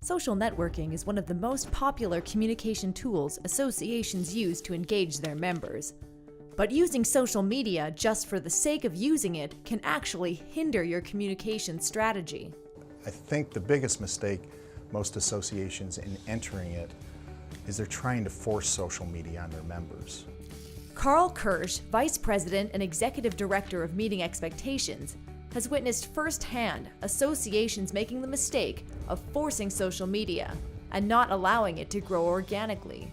Social networking is one of the most popular communication tools associations use to engage their members. But using social media just for the sake of using it can actually hinder your communication strategy. I think the biggest mistake most associations in entering it is they're trying to force social media on their members. Carl Kirsch, Vice President and Executive Director of Meeting Expectations, has witnessed firsthand associations making the mistake of forcing social media and not allowing it to grow organically.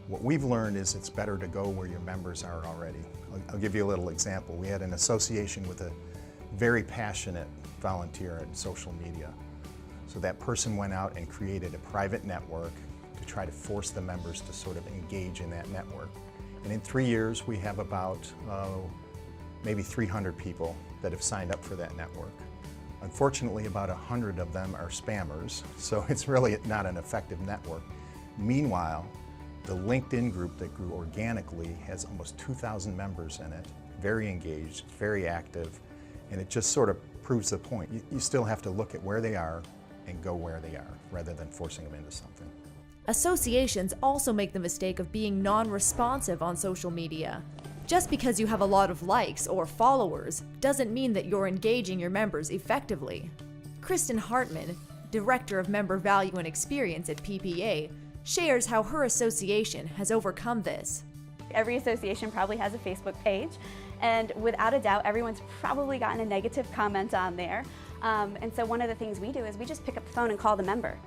What we've learned is it's better to go where your members are already. I'll give you a little example. We had an association with a very passionate volunteer in social media. So that person went out and created a private network to try to force the members to sort of engage in that network. And in 3 years, we have about maybe 300 people that have signed up for that network. Unfortunately, about 100 of them are spammers, so it's really not an effective network. Meanwhile, the LinkedIn group that grew organically has almost 2,000 members in it, very engaged, very active, and it just sort of proves the point. You still have to look at where they are and go where they are, rather than forcing them into something. Associations also make the mistake of being non-responsive on social media. Just because you have a lot of likes or followers doesn't mean that you're engaging your members effectively. Kristen Hartman, Director of Member Value and Experience at PPA, shares how her association has overcome this. Every association probably has a Facebook page, and without a doubt, everyone's probably gotten a negative comment on there. And so one of the things we do is we just pick up the phone and call the member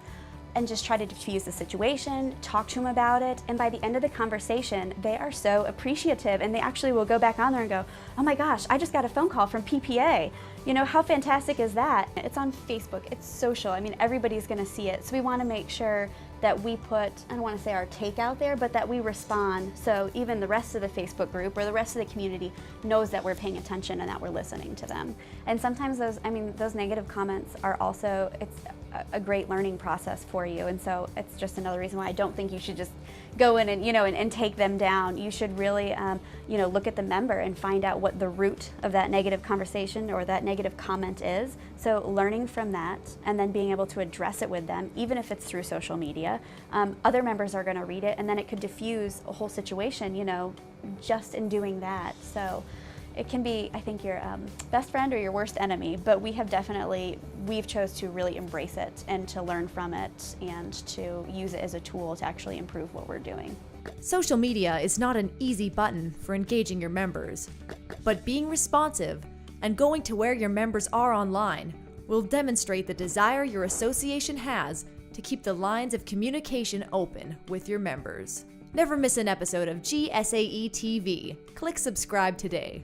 and just try to diffuse the situation, talk to them about it, and by the end of the conversation, they are so appreciative, and they actually will go back on there and go, oh my gosh, I just got a phone call from PPA. You know, how fantastic is that? It's on Facebook, it's social, I mean, everybody's gonna see it. So we wanna make sure that we put, I don't wanna say our take out there, but that we respond so even the rest of the Facebook group or the rest of the community knows that we're paying attention and that we're listening to them. And sometimes those negative comments are also, it's a great learning process for you, and so it's just another reason why I don't think you should just go in and and take them down. You should really look at the member and find out what the root of that negative conversation or that negative comment is. So learning from that and then being able to address it with them, even if it's through social media. Other members are going to read it, and then it could diffuse a whole situation, just in doing that. So it can be, I think, your best friend or your worst enemy, but we've chose to really embrace it and to learn from it and to use it as a tool to actually improve what we're doing. Social media is not an easy button for engaging your members, but being responsive and going to where your members are online will demonstrate the desire your association has to keep the lines of communication open with your members. Never miss an episode of GSAE TV. Click subscribe today.